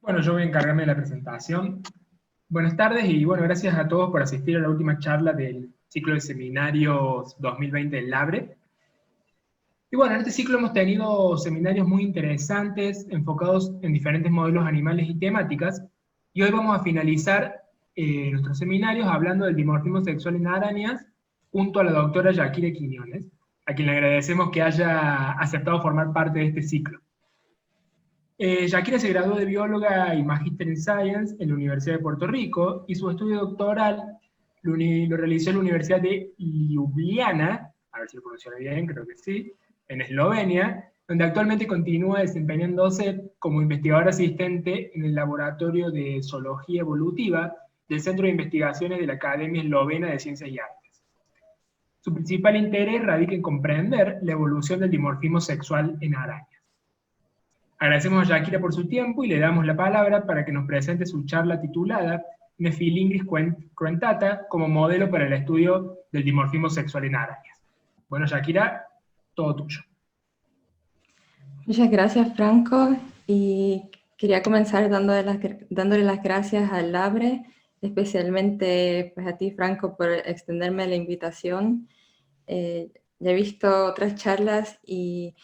Bueno, yo voy a encargarme de la presentación. Buenas tardes y bueno, gracias a todos por asistir a la última charla del ciclo de seminarios 2020 del LABRE. Y bueno, en este ciclo hemos tenido seminarios muy interesantes, enfocados en diferentes modelos animales y temáticas, y hoy vamos a finalizar nuestros seminarios hablando del dimorfismo sexual en arañas, junto a la doctora Yakira Quiñones, a quien le agradecemos que haya aceptado formar parte de este ciclo. Shakira se graduó de bióloga y magíster en Science en la Universidad de Puerto Rico y su estudio doctoral lo realizó en la Universidad de Ljubljana, a ver si lo pronuncio bien, creo que sí, en Eslovenia, donde actualmente continúa desempeñándose como investigadora asistente en el Laboratorio de Zoología Evolutiva del Centro de Investigaciones de la Academia Eslovena de Ciencias y Artes. Su principal interés radica en comprender la evolución del dimorfismo sexual en arañas. Agradecemos a Yakira por su tiempo y le damos la palabra para que nos presente su charla titulada Nephilingris cruentata como modelo para el estudio del dimorfismo sexual en arañas. Bueno, Yakira, todo tuyo. Muchas gracias, Franco, y quería comenzar dándole las gracias al LABRE, especialmente pues, a ti, Franco, por extenderme la invitación. Ya he visto otras charlas y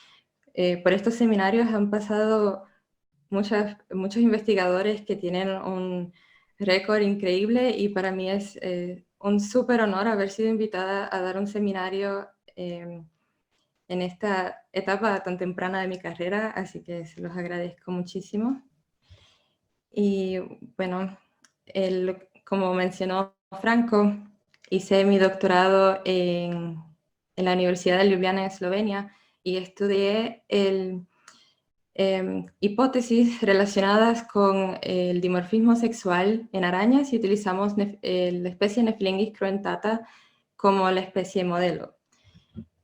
por estos seminarios han pasado muchos investigadores que tienen un récord increíble y para mí es un súper honor haber sido invitada a dar un seminario en esta etapa tan temprana de mi carrera, así que se los agradezco muchísimo. Y bueno, como mencionó Franco, hice mi doctorado en la Universidad de Ljubljana en Eslovenia y estudié hipótesis relacionadas con el dimorfismo sexual en arañas y utilizamos la especie Nephilingris cruentata como la especie modelo.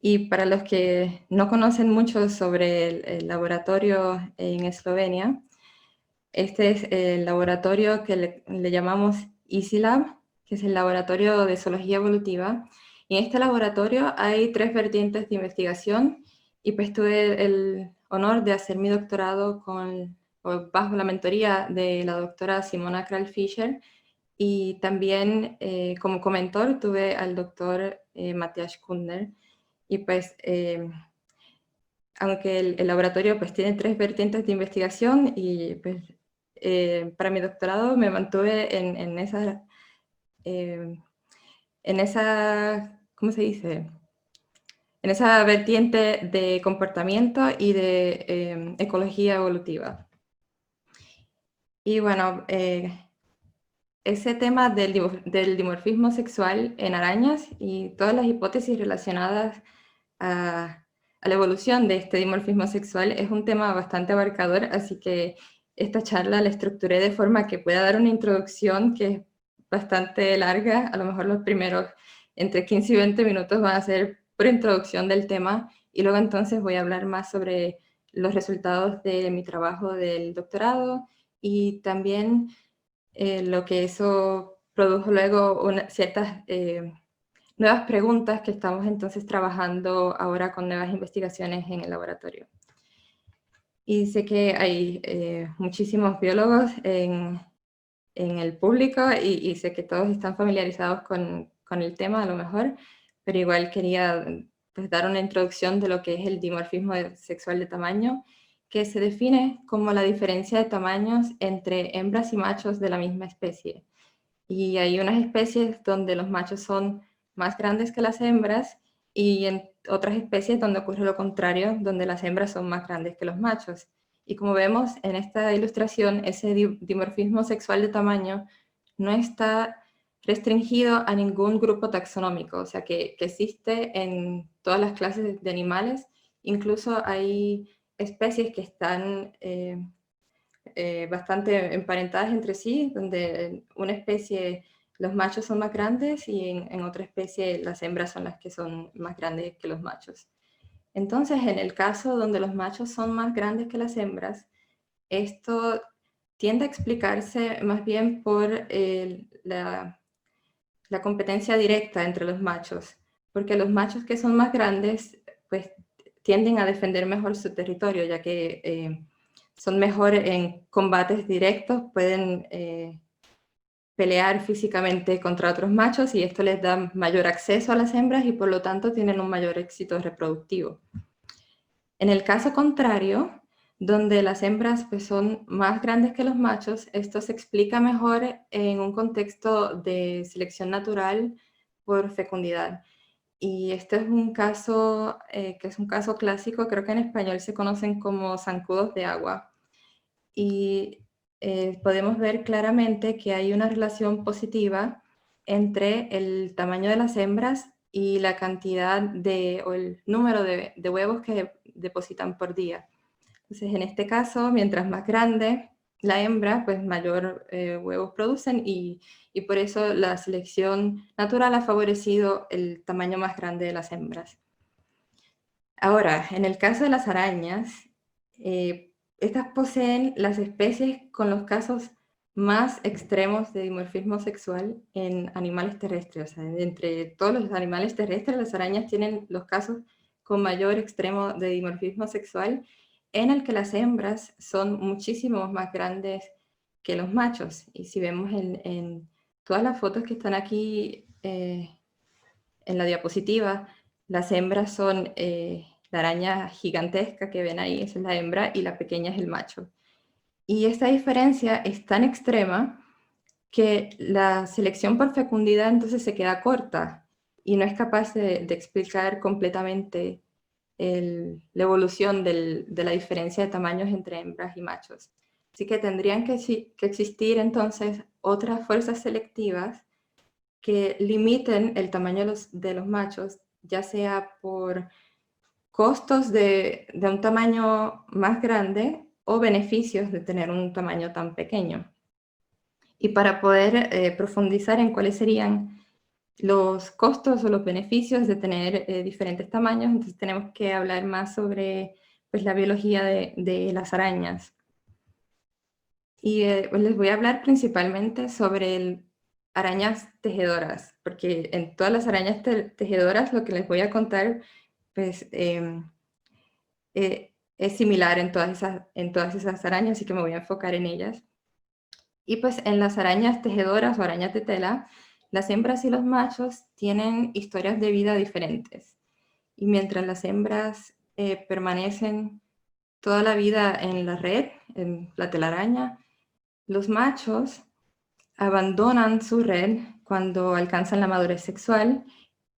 Y para los que no conocen mucho sobre el laboratorio en Eslovenia, este es el laboratorio que le llamamos EasyLab, que es el laboratorio de zoología evolutiva. Y en este laboratorio hay 3 vertientes de investigación y pues tuve el honor de hacer mi doctorado bajo la mentoría de la doctora Simona Krall-Fischer y también como comentor tuve al doctor Matthias Kundner. Y pues, aunque el laboratorio pues, tiene 3 vertientes de investigación y pues, para mi doctorado me mantuve en esa, ¿cómo se dice? En esa vertiente de comportamiento y de ecología evolutiva. Y bueno, ese tema del dimorfismo sexual en arañas y todas las hipótesis relacionadas a la evolución de este dimorfismo sexual es un tema bastante abarcador, así que esta charla la estructuré de forma que pueda dar una introducción que es bastante larga. A lo mejor los primeros entre 15 y 20 minutos van a ser por introducción del tema y luego entonces voy a hablar más sobre los resultados de mi trabajo del doctorado y también lo que eso produjo luego ciertas nuevas preguntas que estamos entonces trabajando ahora con nuevas investigaciones en el laboratorio. Y sé que hay muchísimos biólogos en el público y sé que todos están familiarizados con el tema a lo mejor, pero igual quería pues, dar una introducción de lo que es el dimorfismo sexual de tamaño, que se define como la diferencia de tamaños entre hembras y machos de la misma especie. Y hay unas especies donde los machos son más grandes que las hembras y en otras especies donde ocurre lo contrario, donde las hembras son más grandes que los machos. Y como vemos en esta ilustración, ese dimorfismo sexual de tamaño no está restringido a ningún grupo taxonómico, o sea que existe en todas las clases de animales. Incluso hay especies que están bastante emparentadas entre sí, donde en una especie los machos son más grandes y en otra especie las hembras son las que son más grandes que los machos. Entonces, en el caso donde los machos son más grandes que las hembras, esto tiende a explicarse más bien por la competencia directa entre los machos, porque los machos que son más grandes, pues tienden a defender mejor su territorio, ya que son mejores en combates directos, pueden pelear físicamente contra otros machos y esto les da mayor acceso a las hembras y por lo tanto tienen un mayor éxito reproductivo. En el caso contrario, donde las hembras pues, son más grandes que los machos, esto se explica mejor en un contexto de selección natural por fecundidad. Y este es un caso que es un caso clásico, creo que en español se conocen como zancudos de agua. Y podemos ver claramente que hay una relación positiva entre el tamaño de las hembras y la cantidad o el número de huevos que depositan por día. Entonces, en este caso, mientras más grande la hembra, pues mayor huevos producen y por eso la selección natural ha favorecido el tamaño más grande de las hembras. Ahora, en el caso de las arañas, estas poseen las especies con los casos más extremos de dimorfismo sexual en animales terrestres. O sea, entre todos los animales terrestres, las arañas tienen los casos con mayor extremo de dimorfismo sexual, en el que las hembras son muchísimo más grandes que los machos. Y si vemos en todas las fotos que están aquí en la diapositiva, las hembras son la araña gigantesca que ven ahí, esa es la hembra, y la pequeña es el macho. Y esta diferencia es tan extrema que la selección por fecundidad entonces se queda corta y no es capaz de explicar completamente la evolución de la diferencia de tamaños entre hembras y machos. Así que tendrían que existir entonces otras fuerzas selectivas que limiten el tamaño de los machos, ya sea por costos de un tamaño más grande o beneficios de tener un tamaño tan pequeño. Y para poder profundizar en cuáles serían los costos o los beneficios de tener diferentes tamaños, entonces tenemos que hablar más sobre pues, la biología de las arañas. Y pues les voy a hablar principalmente sobre arañas tejedoras, porque en todas las arañas tejedoras lo que les voy a contar pues, es similar en todas esas arañas, así que me voy a enfocar en ellas. Y pues en las arañas tejedoras o arañas de tela, las hembras y los machos tienen historias de vida diferentes. Y mientras las hembras permanecen toda la vida en la red, en la telaraña, los machos abandonan su red cuando alcanzan la madurez sexual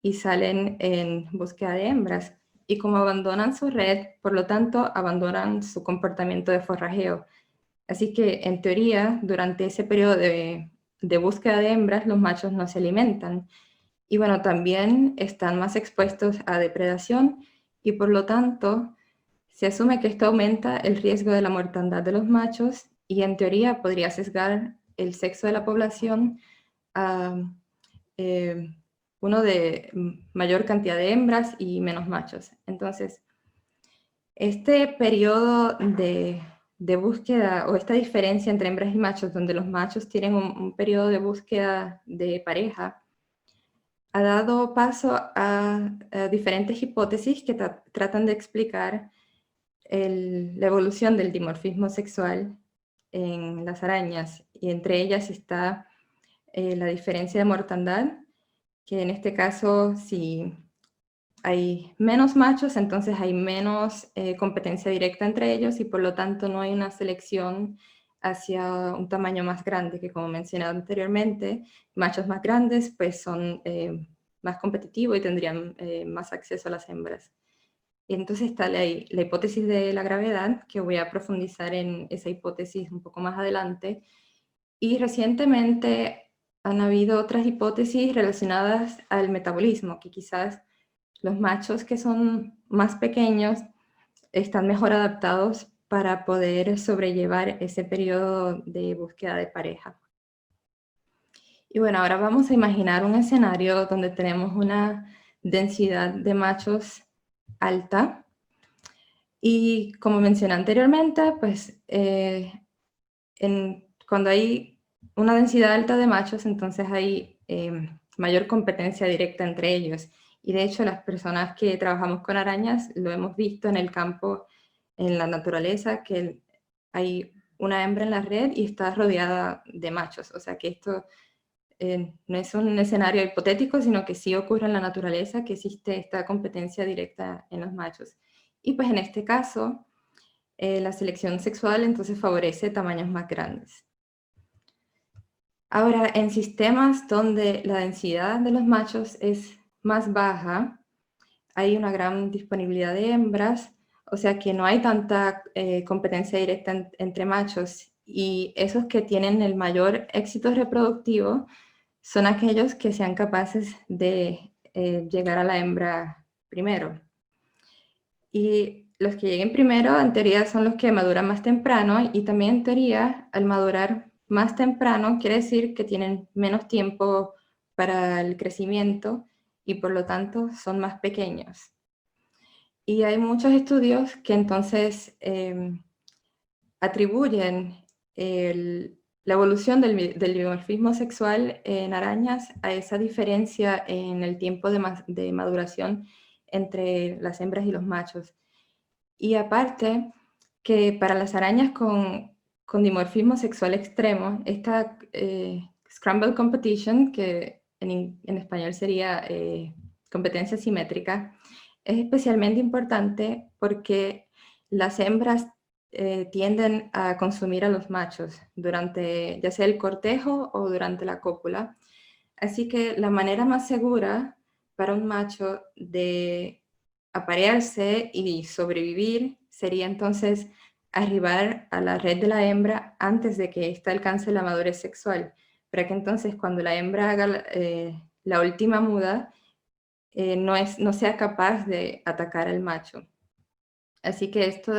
y salen en búsqueda de hembras. Y como abandonan su red, por lo tanto, abandonan su comportamiento de forrajeo. Así que, en teoría, durante ese periodo de búsqueda de hembras, los machos no se alimentan. Y bueno, también están más expuestos a depredación y por lo tanto, se asume que esto aumenta el riesgo de la mortandad de los machos y en teoría podría sesgar el sexo de la población a uno de mayor cantidad de hembras y menos machos. Entonces, este periodo de búsqueda o esta diferencia entre hembras y machos, donde los machos tienen un periodo de búsqueda de pareja, ha dado paso a diferentes hipótesis que tratan de explicar la evolución del dimorfismo sexual en las arañas, y entre ellas está la diferencia de mortandad, que en este caso, si hay menos machos, entonces hay menos competencia directa entre ellos y por lo tanto no hay una selección hacia un tamaño más grande, que como mencionado anteriormente, machos más grandes pues son más competitivos y tendrían más acceso a las hembras. Y entonces está la hipótesis de la gravedad, que voy a profundizar en esa hipótesis un poco más adelante. Y recientemente han habido otras hipótesis relacionadas al metabolismo, que quizás los machos que son más pequeños están mejor adaptados para poder sobrellevar ese periodo de búsqueda de pareja. Y bueno, ahora vamos a imaginar un escenario donde tenemos una densidad de machos alta. Y como mencioné anteriormente, pues cuando hay una densidad alta de machos, entonces hay mayor competencia directa entre ellos. Y de hecho, las personas que trabajamos con arañas lo hemos visto en el campo, en la naturaleza, que hay una hembra en la red y está rodeada de machos. O sea que esto no es un escenario hipotético, sino que sí ocurre en la naturaleza, que existe esta competencia directa en los machos. Y pues en este caso, la selección sexual entonces favorece tamaños más grandes. Ahora, en sistemas donde la densidad de los machos es más baja, hay una gran disponibilidad de hembras, o sea que no hay tanta competencia directa entre machos, y esos que tienen el mayor éxito reproductivo son aquellos que sean capaces de llegar a la hembra primero. Y los que lleguen primero, en teoría, son los que maduran más temprano, y también en teoría, al madurar más temprano, quiere decir que tienen menos tiempo para el crecimiento y por lo tanto son más pequeños. Y hay muchos estudios que entonces atribuyen la evolución del dimorfismo sexual en arañas a esa diferencia en el tiempo de maduración entre las hembras y los machos. Y aparte, que para las arañas con dimorfismo sexual extremo, esta scramble competition, que en español sería competencia simétrica, es especialmente importante porque las hembras tienden a consumir a los machos durante ya sea el cortejo o durante la cópula. Así que la manera más segura para un macho de aparearse y sobrevivir sería entonces arribar a la red de la hembra antes de que ésta alcance la madurez sexual, para que entonces cuando la hembra haga la última muda, no sea capaz de atacar al macho. Así que esto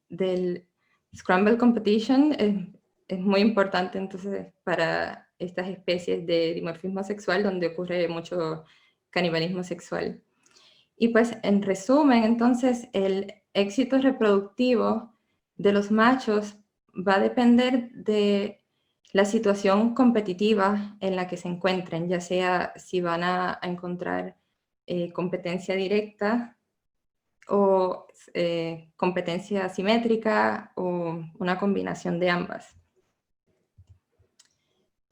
del Scramble Competition es muy importante entonces para estas especies de dimorfismo sexual donde ocurre mucho canibalismo sexual. Y pues en resumen, entonces el éxito reproductivo de los machos va a depender de la situación competitiva en la que se encuentren, ya sea si van a encontrar competencia directa o competencia asimétrica o una combinación de ambas.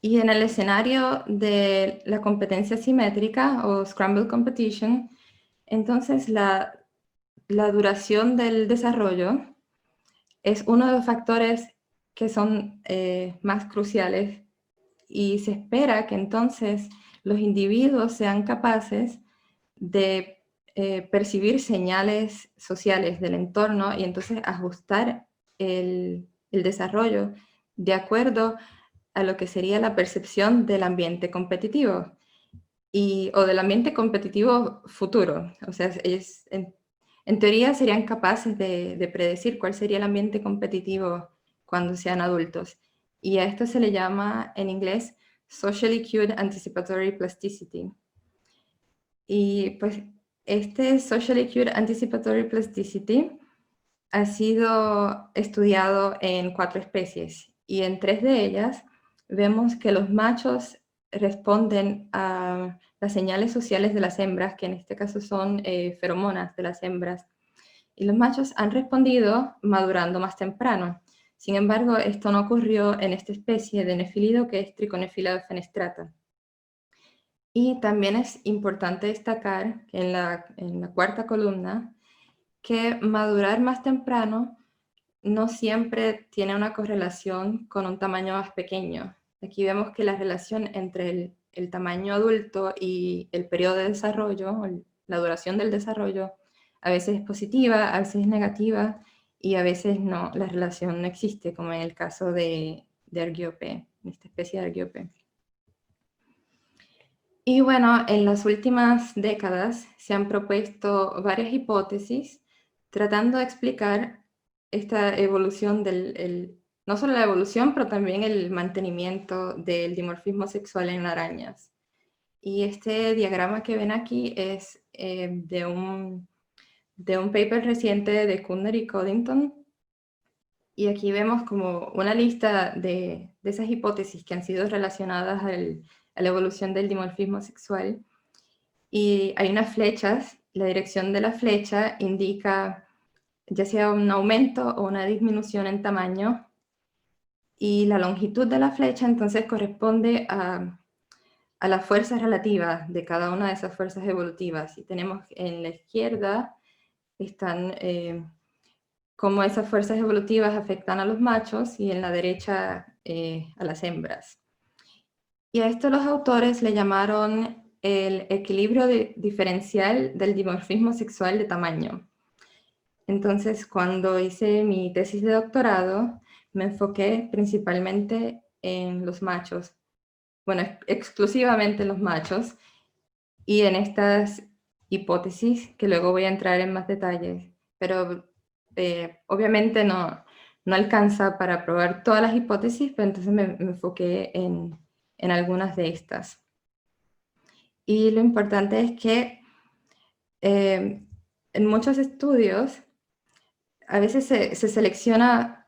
Y en el escenario de la competencia simétrica o scramble competition, entonces la duración del desarrollo es uno de los factores que son más cruciales, y se espera que entonces los individuos sean capaces de percibir señales sociales del entorno y entonces ajustar el desarrollo de acuerdo a lo que sería la percepción del ambiente competitivo o del ambiente competitivo futuro. O sea, ellos en teoría serían capaces de predecir cuál sería el ambiente competitivo cuando sean adultos. Y a esto se le llama en inglés Socially Cued Anticipatory Plasticity. Y pues este Socially Cued Anticipatory Plasticity ha sido estudiado en 4 especies, y en 3 de ellas vemos que los machos responden a las señales sociales de las hembras, que en este caso son feromonas de las hembras, y los machos han respondido madurando más temprano. Sin embargo, esto no ocurrió en esta especie de nefilido, que es Triconefila fenestrata. Y también es importante destacar que en la 4ª columna, que madurar más temprano no siempre tiene una correlación con un tamaño más pequeño. Aquí vemos que la relación entre el tamaño adulto y el periodo de desarrollo, la duración del desarrollo, a veces es positiva, a veces es negativa, y a veces no, la relación no existe, como en el caso de Argiope, esta especie de Argiope. Y bueno, en las últimas décadas se han propuesto varias hipótesis tratando de explicar esta evolución no solo la evolución, pero también el mantenimiento del dimorfismo sexual en arañas. Y este diagrama que ven aquí es de un paper reciente de Kuhner y Coddington. Y aquí vemos como una lista de esas hipótesis que han sido relacionadas a la evolución del dimorfismo sexual. Y hay unas flechas, la dirección de la flecha indica ya sea un aumento o una disminución en tamaño, y la longitud de la flecha entonces corresponde a la fuerza relativa de cada una de esas fuerzas evolutivas. Y tenemos en la izquierda están cómo esas fuerzas evolutivas afectan a los machos y en la derecha a las hembras. Y a esto los autores le llamaron el equilibrio diferencial del dimorfismo sexual de tamaño. Entonces, cuando hice mi tesis de doctorado, me enfoqué principalmente en los machos, bueno, exclusivamente en los machos, y en estas hipótesis, que luego voy a entrar en más detalles, pero obviamente no alcanza para probar todas las hipótesis, pero entonces me enfoqué en algunas de estas. Y lo importante es que en muchos estudios a veces se selecciona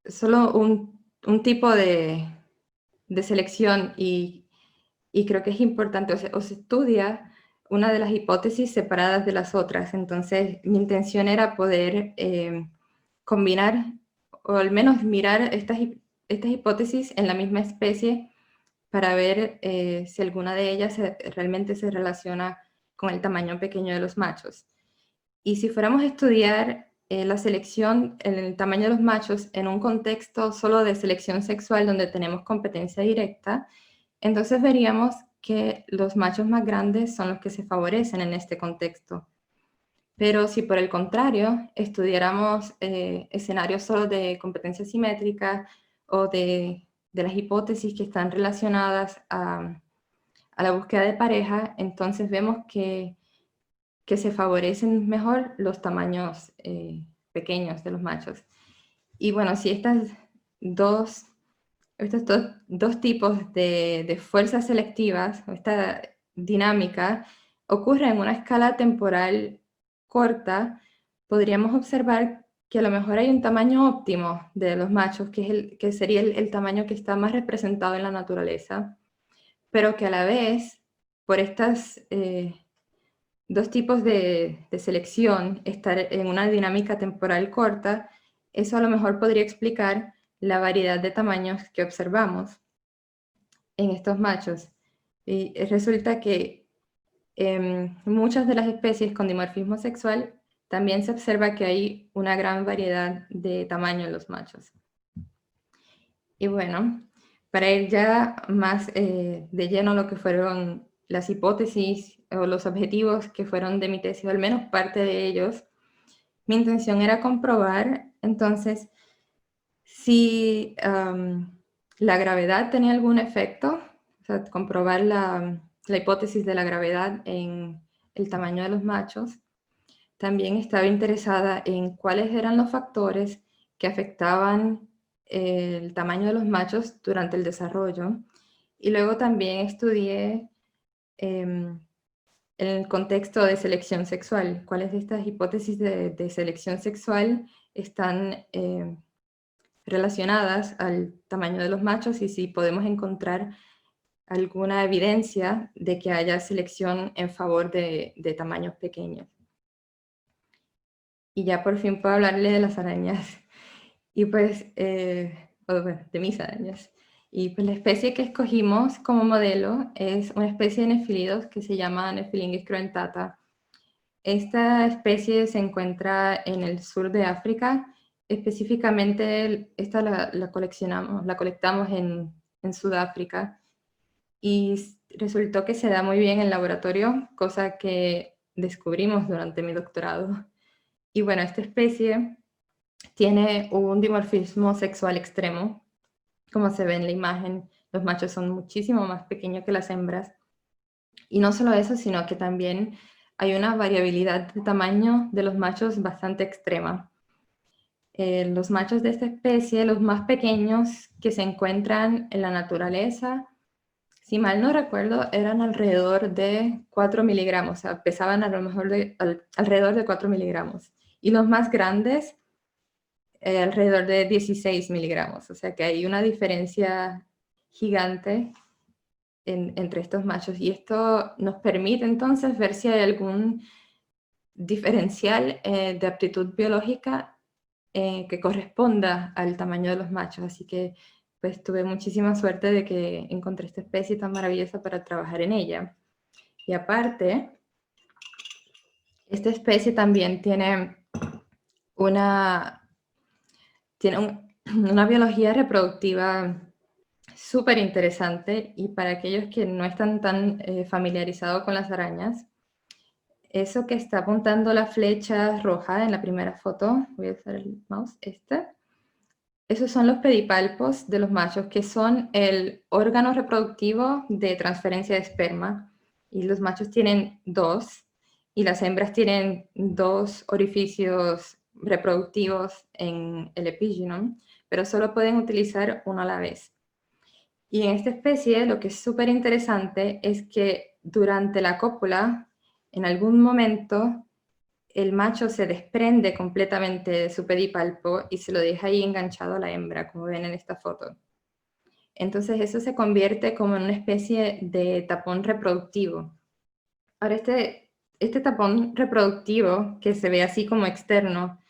solo un tipo de selección y creo que es importante, o se estudia una de las hipótesis separadas de las otras. Entonces, mi intención era poder combinar, o al menos mirar estas hipótesis en la misma especie para ver si alguna de ellas realmente se relaciona con el tamaño pequeño de los machos. Y si fuéramos a estudiar la selección, el tamaño de los machos en un contexto solo de selección sexual donde tenemos competencia directa, entonces veríamos que los machos más grandes son los que se favorecen en este contexto. Pero si por el contrario estudiáramos escenarios solo de competencia simétrica o de las hipótesis que están relacionadas a la búsqueda de pareja, entonces vemos que se favorecen mejor los tamaños pequeños de los machos. Y bueno, si estos dos tipos de fuerzas selectivas, esta dinámica, ocurre en una escala temporal corta, podríamos observar que a lo mejor hay un tamaño óptimo de los machos, que sería el tamaño que está más representado en la naturaleza, pero que a la vez, por estas dos tipos de selección, estar en una dinámica temporal corta, eso a lo mejor podría explicar la variedad de tamaños que observamos en estos machos. Y resulta que en muchas de las especies con dimorfismo sexual también se observa que hay una gran variedad de tamaño en los machos. Y bueno, para ir ya más de lleno a lo que fueron las hipótesis o los objetivos que fueron de mi tesis, o al menos parte de ellos, mi intención era comprobar entonces si la gravedad tenía algún efecto, o sea, comprobar la hipótesis de la gravedad en el tamaño de los machos. También estaba interesada en cuáles eran los factores que afectaban el tamaño de los machos durante el desarrollo. Y luego también estudié el contexto de selección sexual, cuáles de estas hipótesis de selección sexual están relacionadas al tamaño de los machos y si podemos encontrar alguna evidencia de que haya selección en favor de tamaños pequeños. Y ya por fin puedo hablarle de las arañas, y pues, de mis arañas. Y pues la especie que escogimos como modelo es una especie de nefilidos que se llama Nephilingus cruentata. Esta especie se encuentra en el sur de África, específicamente esta la colectamos en Sudáfrica, y resultó que se da muy bien en laboratorio, cosa que descubrimos durante mi doctorado. Y bueno, esta especie tiene un dimorfismo sexual extremo, como se ve en la imagen. Los machos son muchísimo más pequeños que las hembras. Y no solo eso, sino que también hay una variabilidad de tamaño de los machos bastante extrema. Los machos de esta especie, los más pequeños que se encuentran en la naturaleza, si mal no recuerdo, eran alrededor de 4 miligramos, o sea, pesaban a lo mejor alrededor de 4 miligramos. Y los más grandes, alrededor de 16 miligramos, o sea que hay una diferencia gigante entre estos machos, y esto nos permite entonces ver si hay algún diferencial de aptitud biológica que corresponda al tamaño de los machos, así que pues tuve muchísima suerte de que encontré esta especie tan maravillosa para trabajar en ella. Y aparte, esta especie también tiene una biología reproductiva súper interesante, y para aquellos que no están tan familiarizados con las arañas, eso que está apuntando la flecha roja en la primera foto, voy a usar el mouse, esos son los pedipalpos de los machos, que son el órgano reproductivo de transferencia de esperma, y los machos tienen 2, y las hembras tienen 2 orificios reproductivos en el epígino, pero solo pueden utilizar uno a la vez. Y en esta especie lo que es súper interesante es que durante la cópula, en algún momento, el macho se desprende completamente de su pedipalpo y se lo deja ahí enganchado a la hembra, como ven en esta foto. Entonces eso se convierte como en una especie de tapón reproductivo. Ahora este tapón reproductivo, que se ve así como externo,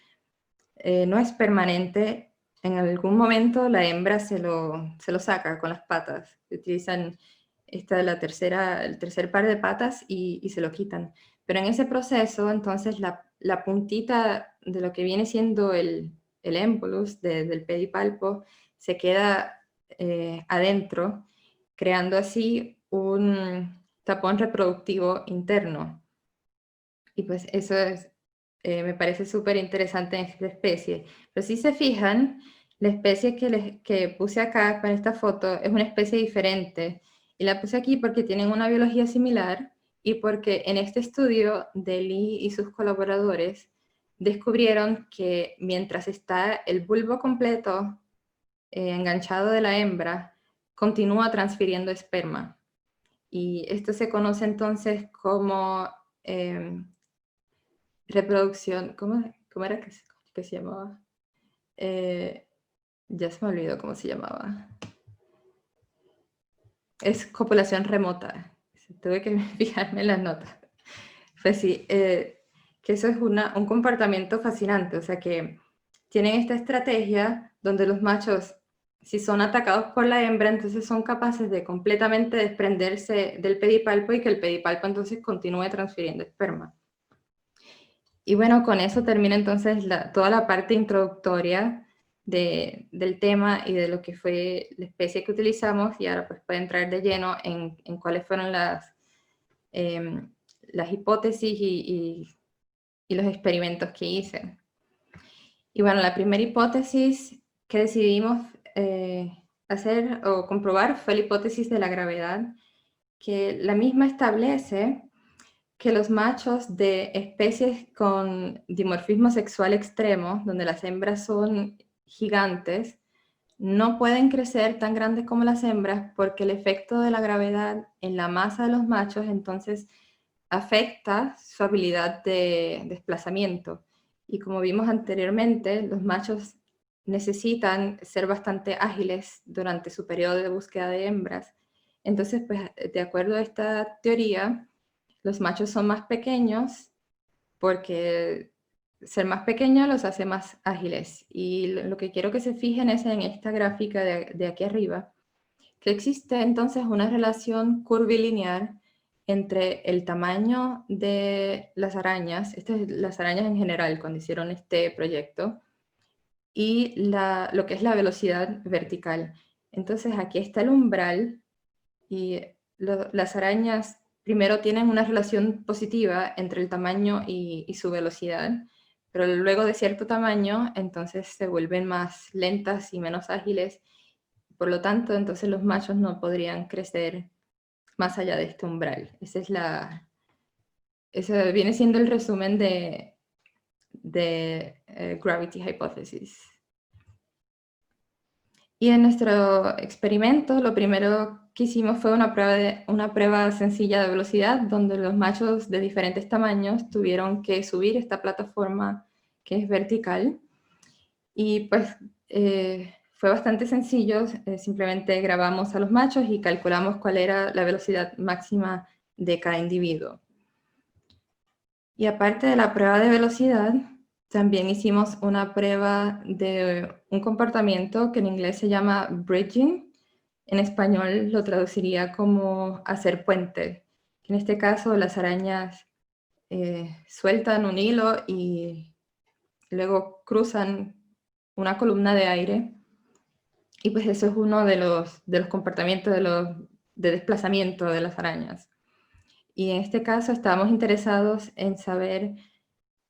no es permanente. En algún momento la hembra se lo saca con las patas. Utilizan el tercer par de patas y se lo quitan. Pero en ese proceso, entonces, la puntita de lo que viene siendo el émbolus del pedipalpo se queda adentro, creando así un tapón reproductivo interno. Y pues eso me parece súper interesante en esta especie. Pero si se fijan, la especie que puse acá para esta foto es una especie diferente. Y la puse aquí porque tienen una biología similar y porque en este estudio Lee y sus colaboradores descubrieron que mientras está el bulbo completo enganchado de la hembra, continúa transfiriendo esperma. Y esto se conoce entonces como reproducción, ¿cómo era que se llamaba? Ya se me olvidó cómo se llamaba. Es copulación remota. Tuve que fijarme en las notas. Pues sí, que eso es un comportamiento fascinante. O sea que tienen esta estrategia donde los machos, si son atacados por la hembra, entonces son capaces de completamente desprenderse del pedipalpo y que el pedipalpo entonces continúe transfiriendo esperma. Y bueno, con eso termina entonces toda la parte introductoria del tema y de lo que fue la especie que utilizamos, y ahora pues puede entrar de lleno en cuáles fueron las hipótesis y los experimentos que hice. Y bueno, la primera hipótesis que decidimos hacer o comprobar fue la hipótesis de la gravedad, que la misma establece que los machos de especies con dimorfismo sexual extremo, donde las hembras son gigantes, no pueden crecer tan grandes como las hembras porque el efecto de la gravedad en la masa de los machos entonces afecta su habilidad de desplazamiento. Y como vimos anteriormente, los machos necesitan ser bastante ágiles durante su periodo de búsqueda de hembras. Entonces, pues, de acuerdo a esta teoría, los machos son más pequeños porque ser más pequeños los hace más ágiles. Y lo que quiero que se fijen es en esta gráfica de aquí arriba, que existe entonces una relación curvilinear entre el tamaño de las arañas, las arañas en general cuando hicieron este proyecto, y lo que es la velocidad vertical. Entonces aquí está el umbral, y las arañas primero tienen una relación positiva entre el tamaño y su velocidad, pero luego de cierto tamaño, entonces se vuelven más lentas y menos ágiles. Por lo tanto, entonces los machos no podrían crecer más allá de este umbral. Ese viene siendo el resumen de Gravity Hypothesis. Y en nuestro experimento, lo primero que hicimos fue una prueba sencilla de velocidad, donde los machos de diferentes tamaños tuvieron que subir esta plataforma que es vertical. Y pues fue bastante sencillo, simplemente grabamos a los machos y calculamos cuál era la velocidad máxima de cada individuo. Y aparte de la prueba de velocidad, también hicimos una prueba de un comportamiento que en inglés se llama bridging. En español lo traduciría como hacer puente. En este caso, las arañas sueltan un hilo y luego cruzan una columna de aire. Y pues eso es uno de los comportamientos de desplazamiento de las arañas. Y en este caso estábamos interesados en saber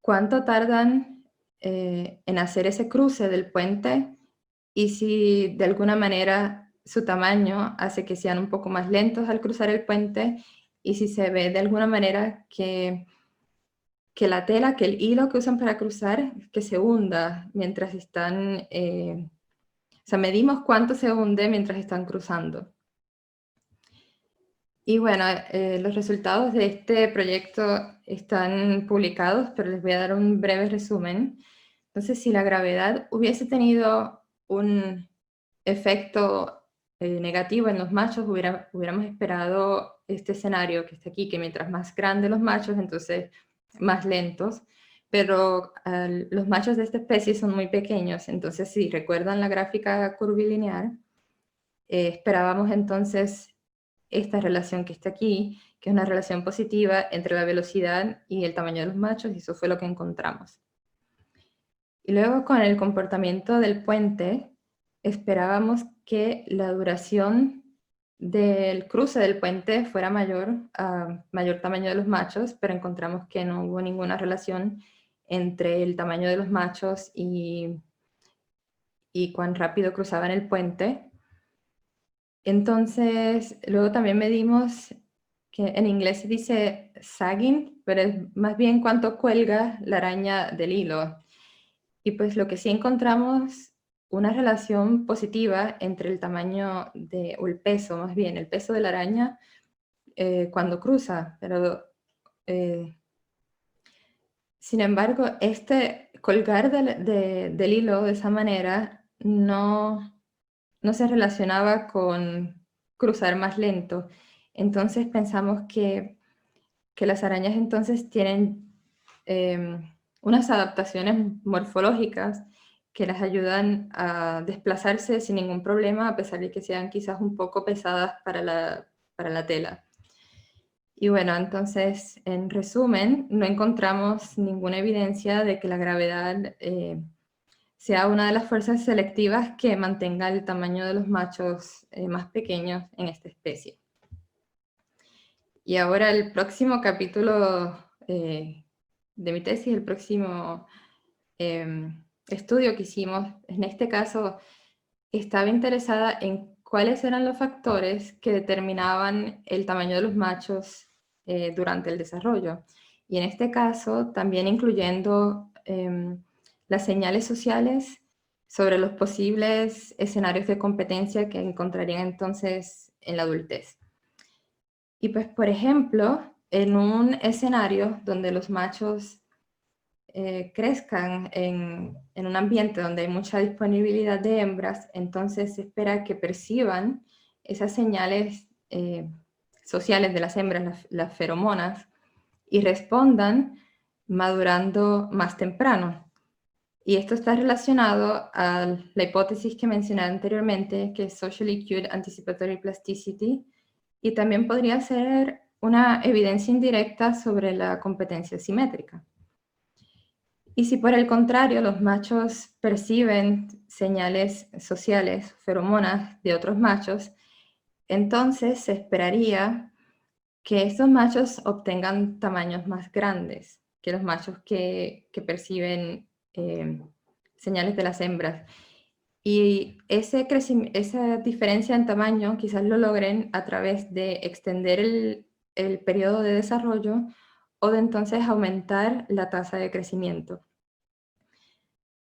cuánto tardan en hacer ese cruce del puente y si de alguna manera su tamaño hace que sean un poco más lentos al cruzar el puente y si se ve de alguna manera que la tela, que el hilo que usan para cruzar, que se hunda mientras están, o sea, medimos cuánto se hunde mientras están cruzando. Y bueno, los resultados de este proyecto están publicados, pero les voy a dar un breve resumen. Entonces, si la gravedad hubiese tenido un efecto negativo en los machos, hubiéramos esperado este escenario que está aquí, que mientras más grandes los machos, entonces más lentos, pero los machos de esta especie son muy pequeños, entonces si recuerdan la gráfica curvilinear, esperábamos entonces esta relación que está aquí, que es una relación positiva entre la velocidad y el tamaño de los machos, y eso fue lo que encontramos. Y luego con el comportamiento del puente, esperábamos que la duración del cruce del puente fuera mayor a mayor tamaño de los machos, pero encontramos que no hubo ninguna relación entre el tamaño de los machos y cuán rápido cruzaban el puente. Entonces, luego también medimos, que en inglés se dice sagging, pero es más bien cuánto cuelga la araña del hilo. Y pues lo que sí encontramos, una relación positiva entre el tamaño o el peso, más bien, el peso de la araña cuando cruza, pero sin embargo, este colgar del hilo de esa manera no se relacionaba con cruzar más lento. Entonces pensamos que las arañas entonces tienen unas adaptaciones morfológicas que las ayudan a desplazarse sin ningún problema, a pesar de que sean quizás un poco pesadas para la tela. Y bueno, entonces, en resumen, no encontramos ninguna evidencia de que la gravedad sea una de las fuerzas selectivas que mantenga el tamaño de los machos más pequeños en esta especie. Y ahora el próximo capítulo de mi tesis, el próximo estudio que hicimos, en este caso estaba interesada en cuáles eran los factores que determinaban el tamaño de los machos durante el desarrollo. Y en este caso también incluyendo las señales sociales sobre los posibles escenarios de competencia que encontrarían entonces en la adultez. Y pues, por ejemplo, en un escenario donde los machos crezcan en un ambiente donde hay mucha disponibilidad de hembras, entonces se espera que perciban esas señales sociales de las hembras, las feromonas, y respondan madurando más temprano. Y esto está relacionado a la hipótesis que mencioné anteriormente, que es Socially Cued Anticipatory Plasticity, y también podría ser una evidencia indirecta sobre la competencia simétrica. Y si por el contrario los machos perciben señales sociales, feromonas de otros machos, entonces se esperaría que estos machos obtengan tamaños más grandes que los machos que perciben señales de las hembras. Y esa diferencia en tamaño quizás lo logren a través de extender el periodo de desarrollo o de entonces aumentar la tasa de crecimiento.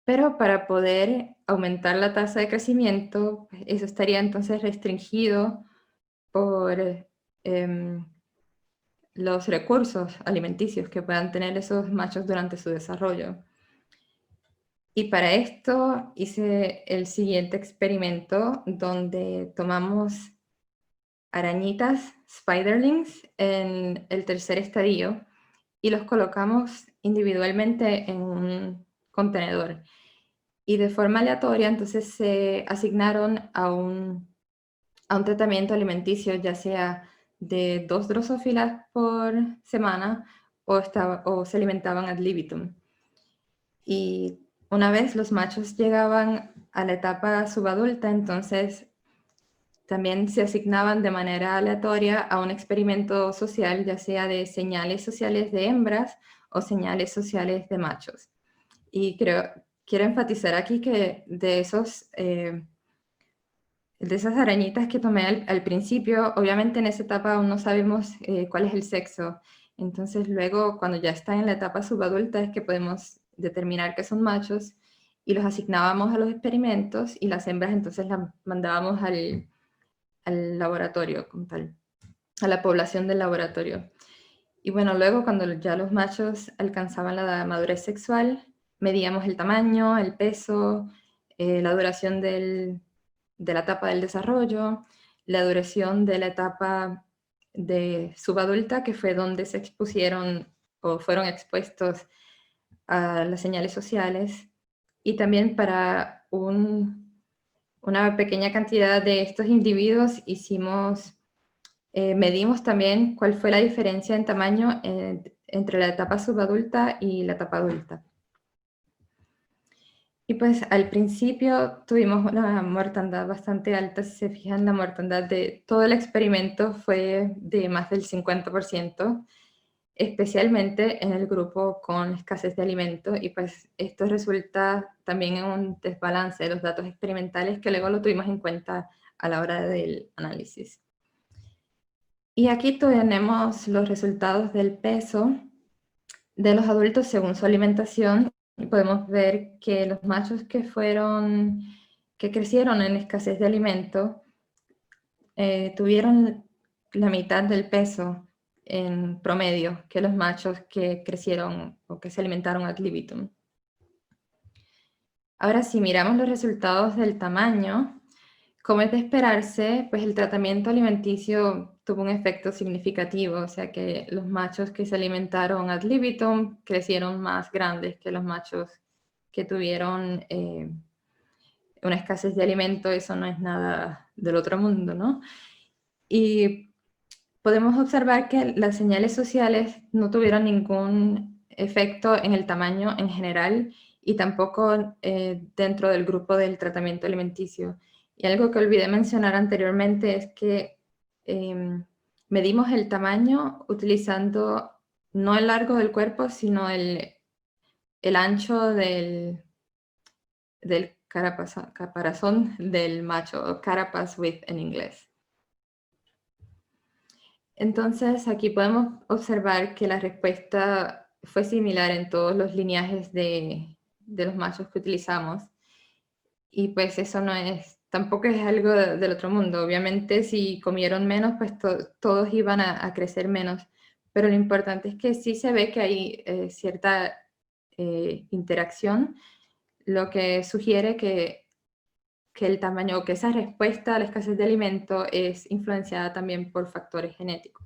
Pero para poder aumentar la tasa de crecimiento, eso estaría entonces restringido por los recursos alimenticios que puedan tener esos machos durante su desarrollo. Y para esto hice el siguiente experimento donde tomamos arañitas, spiderlings, en el tercer estadio y los colocamos individualmente en un contenedor. Y de forma aleatoria, entonces se asignaron a un tratamiento alimenticio, ya sea de 2 drosófilas por semana o se alimentaban ad libitum. Y una vez los machos llegaban a la etapa subadulta, entonces también se asignaban de manera aleatoria a un experimento social, ya sea de señales sociales de hembras o señales sociales de machos. Y quiero enfatizar aquí que de esas arañitas que tomé al principio, obviamente en esa etapa aún no sabemos cuál es el sexo. Entonces luego, cuando ya está en la etapa subadulta, es que podemos determinar que son machos y los asignábamos a los experimentos y las hembras entonces las mandábamos al laboratorio, como tal, a la población del laboratorio. Y bueno, luego cuando ya los machos alcanzaban la madurez sexual, medíamos el tamaño, el peso, la duración de la etapa del desarrollo, la duración de la etapa de subadulta, que fue donde se expusieron o fueron expuestos a las señales sociales, y también para una pequeña cantidad de estos individuos medimos también cuál fue la diferencia en tamaño entre la etapa subadulta y la etapa adulta. Y pues al principio tuvimos una mortandad bastante alta. Si se fijan, la mortandad de todo el experimento fue de más del 50%, especialmente en el grupo con escasez de alimento, y pues esto resulta también en un desbalance de los datos experimentales que luego lo tuvimos en cuenta a la hora del análisis. Y aquí tenemos los resultados del peso de los adultos según su alimentación, y podemos ver que los machos que crecieron en escasez de alimento tuvieron la mitad del peso en promedio que los machos que crecieron o que se alimentaron ad libitum. Ahora, si miramos los resultados del tamaño, como es de esperarse, pues el tratamiento alimenticio tuvo un efecto significativo, o sea que los machos que se alimentaron ad libitum crecieron más grandes que los machos que tuvieron una escasez de alimento. Eso no es nada del otro mundo, ¿no? Y podemos observar que las señales sociales no tuvieron ningún efecto en el tamaño en general y tampoco dentro del grupo del tratamiento alimenticio. Y algo que olvidé mencionar anteriormente es que medimos el tamaño utilizando no el largo del cuerpo, sino el ancho del caparazón del macho, o carapace width en inglés. Entonces, aquí podemos observar que la respuesta fue similar en todos los lineajes de los machos que utilizamos. Y pues eso tampoco es algo del otro mundo. Obviamente, si comieron menos, pues todos iban a crecer menos. Pero lo importante es que sí se ve que hay cierta interacción, lo que sugiere que el tamaño o que esa respuesta a la escasez de alimento es influenciada también por factores genéticos.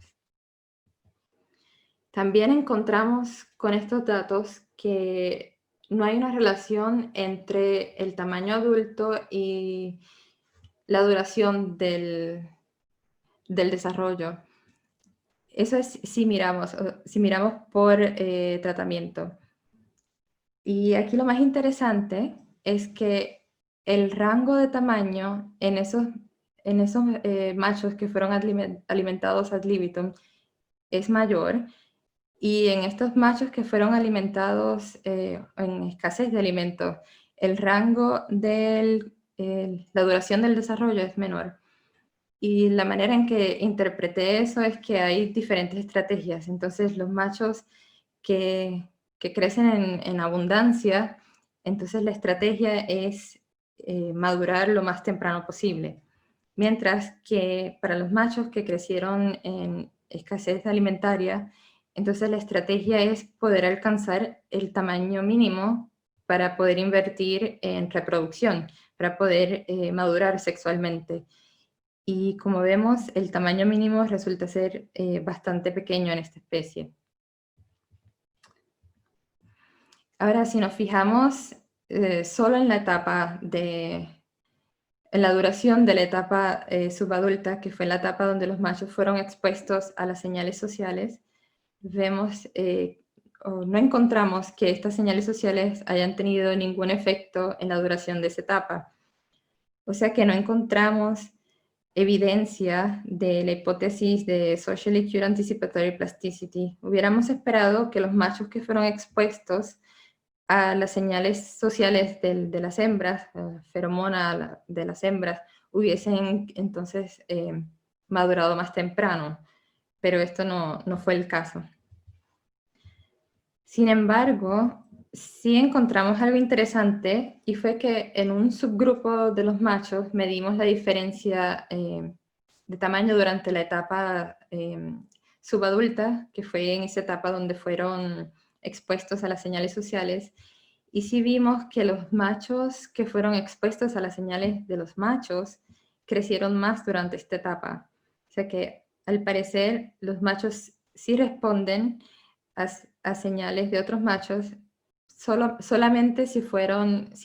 También encontramos con estos datos que no hay una relación entre el tamaño adulto y la duración del desarrollo. Eso es si miramos por tratamiento. Y aquí lo más interesante es que el rango de tamaño en esos machos que fueron alimentados ad libitum es mayor, y en estos machos que fueron alimentados en escasez de alimentos, el rango de la duración del desarrollo es menor. Y la manera en que interpreté eso es que hay diferentes estrategias. Entonces, los machos que crecen en abundancia, entonces la estrategia es madurar lo más temprano posible. Mientras que para los machos que crecieron en escasez alimentaria, entonces la estrategia es poder alcanzar el tamaño mínimo para poder invertir en reproducción, para poder madurar sexualmente. Y como vemos, el tamaño mínimo resulta ser bastante pequeño en esta especie. Ahora, si nos fijamos solo en la en la duración de la etapa subadulta, que fue la etapa donde los machos fueron expuestos a las señales sociales, vemos o no encontramos que estas señales sociales hayan tenido ningún efecto en la duración de esa etapa. O sea que no encontramos evidencia de la hipótesis de Socially Cued Anticipatory Plasticity. Hubiéramos esperado que los machos que fueron expuestos a las señales sociales de las hembras, feromona de las hembras, hubiesen entonces madurado más temprano, pero esto no fue el caso. Sin embargo, sí encontramos algo interesante, y fue que en un subgrupo de los machos medimos la diferencia de tamaño durante la etapa subadulta, que fue en esa etapa donde fueron expuestos a las señales sociales, y sí vimos que los machos que fueron expuestos a las señales de los machos crecieron más durante esta etapa. O sea que al parecer los machos sí responden a señales de otros machos solamente si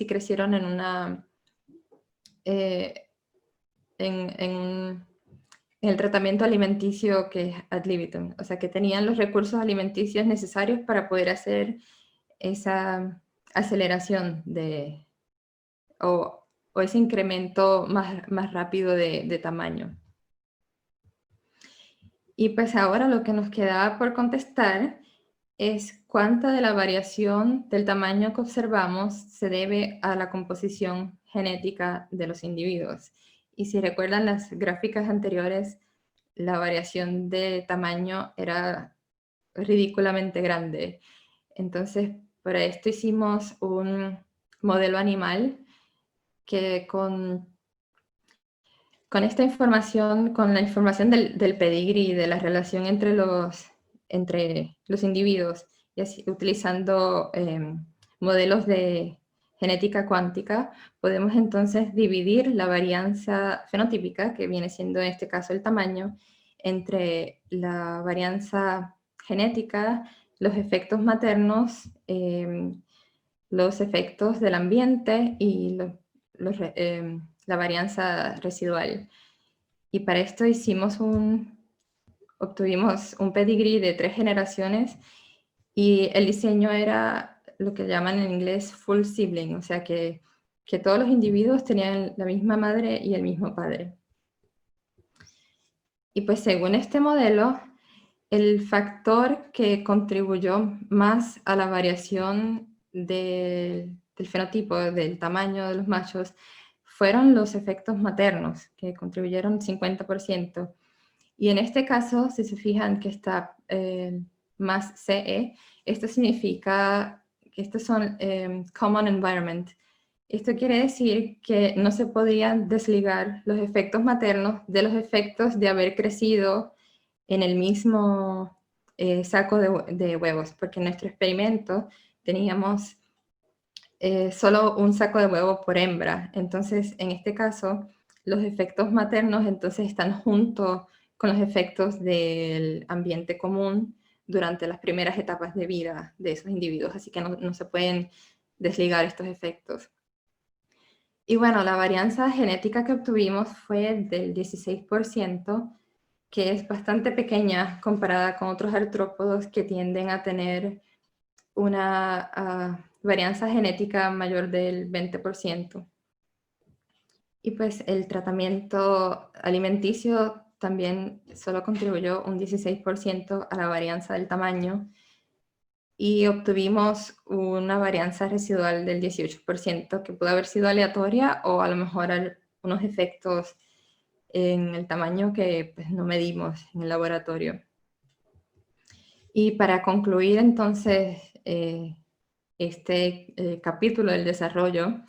crecieron en una en el tratamiento alimenticio que es ad libitum, o sea que tenían los recursos alimenticios necesarios para poder hacer esa aceleración o ese incremento más rápido de tamaño. Y pues ahora lo que nos quedaba por contestar es cuánta de la variación del tamaño que observamos se debe a la composición genética de los individuos. Y si recuerdan las gráficas anteriores, la variación de tamaño era ridículamente grande. Entonces, para esto hicimos un modelo animal que con esta información, con la información del pedigrí, de la relación entre los individuos, y así, utilizando modelos de genética cuántica, podemos entonces dividir la varianza fenotípica, que viene siendo en este caso el tamaño, entre la varianza genética, los efectos maternos, los efectos del ambiente y la varianza residual. Y para esto obtuvimos un pedigrí de 3 generaciones, y el diseño era lo que llaman en inglés full sibling, o sea que todos los individuos tenían la misma madre y el mismo padre. Y pues según este modelo, el factor que contribuyó más a la variación del fenotipo, del tamaño de los machos, fueron los efectos maternos, que contribuyeron 50%. Y en este caso, si se fijan que está más CE, esto significa que estos son Common Environment. Esto quiere decir que no se podían desligar los efectos maternos de los efectos de haber crecido en el mismo saco de huevos, porque en nuestro experimento teníamos solo un saco de huevo por hembra. Entonces, en este caso, los efectos maternos entonces están junto con los efectos del ambiente común durante las primeras etapas de vida de esos individuos, así que no se pueden desligar estos efectos. Y bueno, la varianza genética que obtuvimos fue del 16%, que es bastante pequeña comparada con otros artrópodos que tienden a tener una varianza genética mayor del 20%. Y pues el tratamiento alimenticio también solo contribuyó un 16% a la varianza del tamaño, y obtuvimos una varianza residual del 18%, que pudo haber sido aleatoria o a lo mejor unos efectos en el tamaño que pues, no medimos en el laboratorio. Y para concluir entonces este capítulo del desarrollo,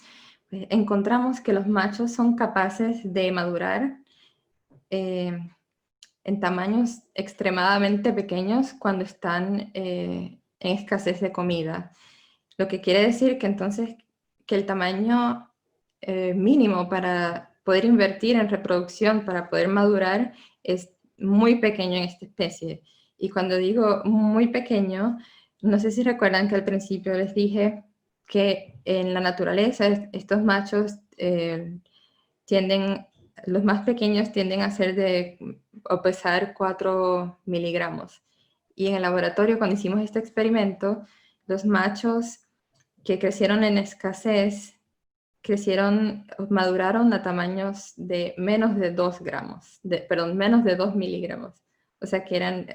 pues, encontramos que los machos son capaces de madurar en tamaños extremadamente pequeños cuando están en escasez de comida. Lo que quiere decir que entonces que el tamaño mínimo para poder invertir en reproducción, para poder madurar, es muy pequeño en esta especie. Y cuando digo muy pequeño, no sé si recuerdan que al principio les dije que en la naturaleza estos machos los más pequeños tienden a o pesar 4 miligramos. Y en el laboratorio, cuando hicimos este experimento, los machos que crecieron en escasez, maduraron a tamaños de menos de 2 gramos, menos de 2 miligramos. O sea que eran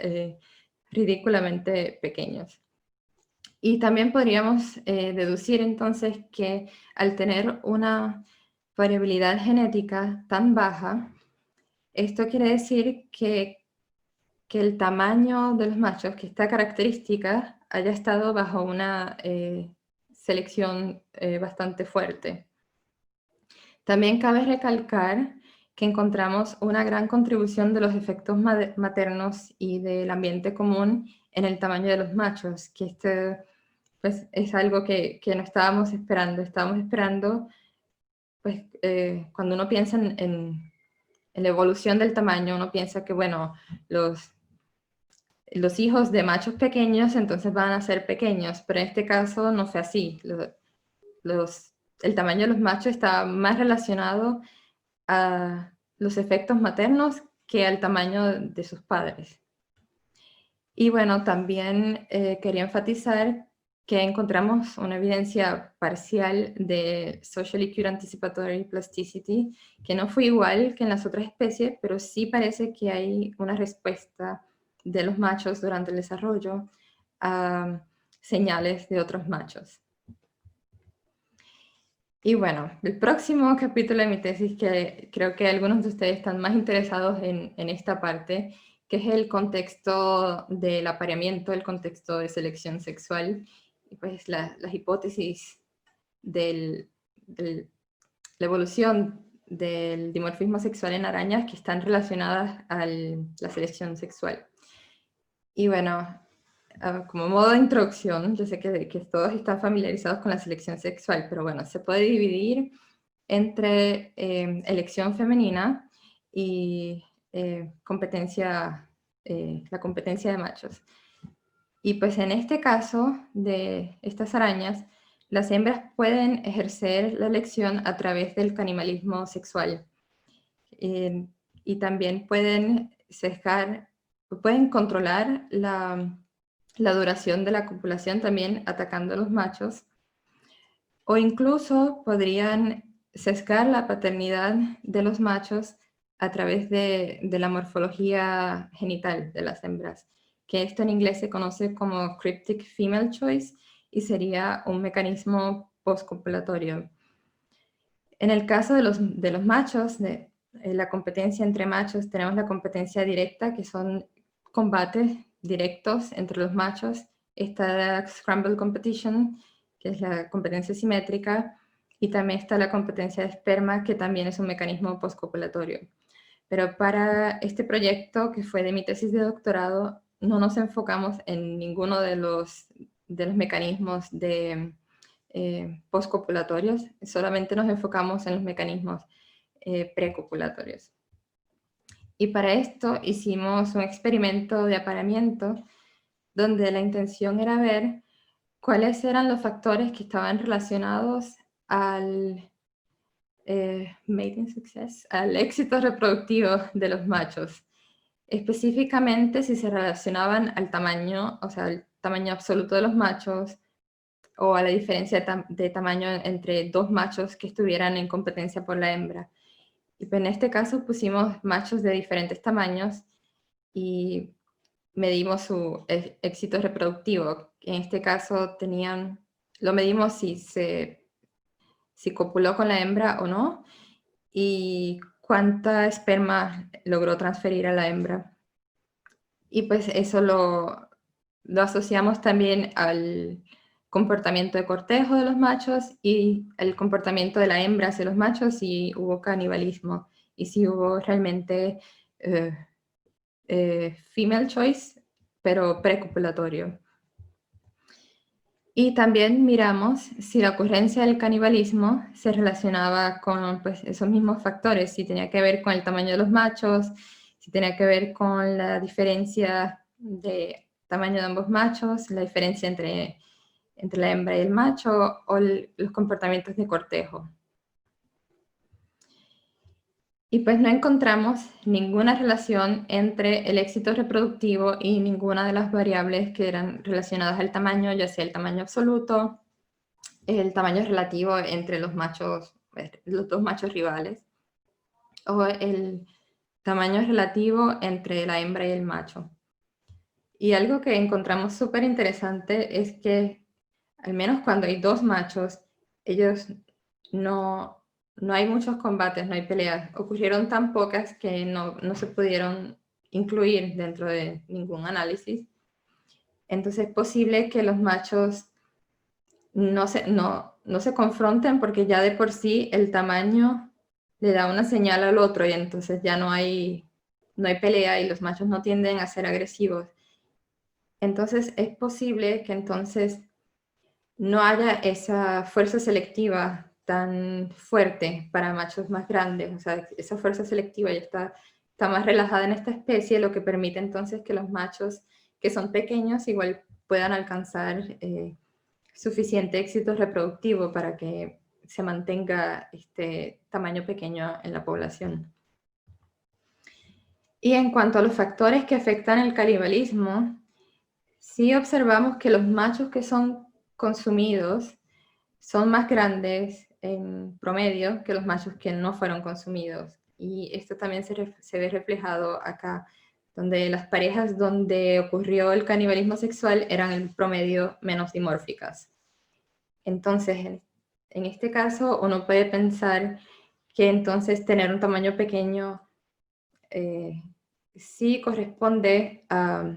ridículamente pequeños. Y también podríamos deducir entonces que al tener una variabilidad genética tan baja, esto quiere decir que el tamaño de los machos, que esta característica haya estado bajo una selección bastante fuerte. También cabe recalcar que encontramos una gran contribución de los efectos maternos y del ambiente común en el tamaño de los machos, que pues, es algo que no estábamos esperando. Estábamos esperando, pues, cuando uno piensa en la evolución del tamaño, uno piensa que, bueno, los hijos de machos pequeños entonces van a ser pequeños, pero en este caso no fue así. El tamaño de los machos está más relacionado a los efectos maternos que al tamaño de sus padres. Y bueno, también quería enfatizar que encontramos una evidencia parcial de Social Acute Anticipatory Plasticity, que no fue igual que en las otras especies, pero sí parece que hay una respuesta de los machos durante el desarrollo a señales de otros machos. Y bueno, el próximo capítulo de mi tesis, que creo que algunos de ustedes están más interesados en esta parte, que es el contexto del apareamiento, el contexto de selección sexual, y pues las hipótesis de la evolución del dimorfismo sexual en arañas que están relacionadas a la selección sexual. Y bueno, como modo de introducción, yo sé que todos están familiarizados con la selección sexual, pero bueno, se puede dividir entre elección femenina y la competencia de machos. Y pues en este caso de estas arañas, las hembras pueden ejercer la elección a través del canibalismo sexual. Y también pueden controlar la duración de la copulación también atacando a los machos, o incluso podrían sesgar la paternidad de los machos a través de la morfología genital de las hembras, que esto en inglés se conoce como cryptic female choice y sería un mecanismo postcopulatorio. En el caso de los machos, de la competencia entre machos, tenemos la competencia directa, que son combates directos entre los machos. Está la scramble competition, que es la competencia simétrica, y también está la competencia de esperma, que también es un mecanismo postcopulatorio. Pero para este proyecto, que fue de mi tesis de doctorado, no nos enfocamos en ninguno de los mecanismos de postcopulatorios, solamente nos enfocamos en los mecanismos precopulatorios. Y para esto hicimos un experimento de apareamiento donde la intención era ver cuáles eran los factores que estaban relacionados al mating success, al éxito reproductivo de los machos. Específicamente si se relacionaban al tamaño, o sea, al tamaño absoluto de los machos, o a la diferencia de tamaño entre dos machos que estuvieran en competencia por la hembra. Y en este caso pusimos machos de diferentes tamaños y medimos su éxito reproductivo. En este caso lo medimos si copuló con la hembra o no, y cuánta esperma logró transferir a la hembra. Y pues eso lo asociamos también al comportamiento de cortejo de los machos y el comportamiento de la hembra hacia los machos, si hubo canibalismo y si hubo realmente female choice, pero precopulatorio. Y también miramos si la ocurrencia del canibalismo se relacionaba con pues, esos mismos factores, si tenía que ver con el tamaño de los machos, si tenía que ver con la diferencia de tamaño de ambos machos, la diferencia entre la hembra y el macho, o los comportamientos de cortejo. Y pues no encontramos ninguna relación entre el éxito reproductivo y ninguna de las variables que eran relacionadas al tamaño, ya sea el tamaño absoluto, el tamaño relativo entre los dos machos rivales, o el tamaño relativo entre la hembra y el macho. Y algo que encontramos súper interesante es que, al menos cuando hay dos machos, ellos no hay muchos combates, no hay peleas. Ocurrieron tan pocas que no se pudieron incluir dentro de ningún análisis. Entonces es posible que los machos no se confronten porque ya de por sí el tamaño le da una señal al otro y entonces ya no hay pelea y los machos no tienden a ser agresivos. Entonces es posible que entonces no haya esa fuerza selectiva tan fuerte para machos más grandes. O sea, esa fuerza selectiva ya está más relajada en esta especie, lo que permite entonces que los machos que son pequeños igual puedan alcanzar suficiente éxito reproductivo para que se mantenga este tamaño pequeño en la población. Y en cuanto a los factores que afectan el canibalismo, sí observamos que los machos que son consumidos son más grandes en promedio que los machos que no fueron consumidos. Y esto también se ve reflejado acá, donde las parejas donde ocurrió el canibalismo sexual eran en promedio menos dimórficas. Entonces, en este caso, uno puede pensar que entonces tener un tamaño pequeño sí corresponde a,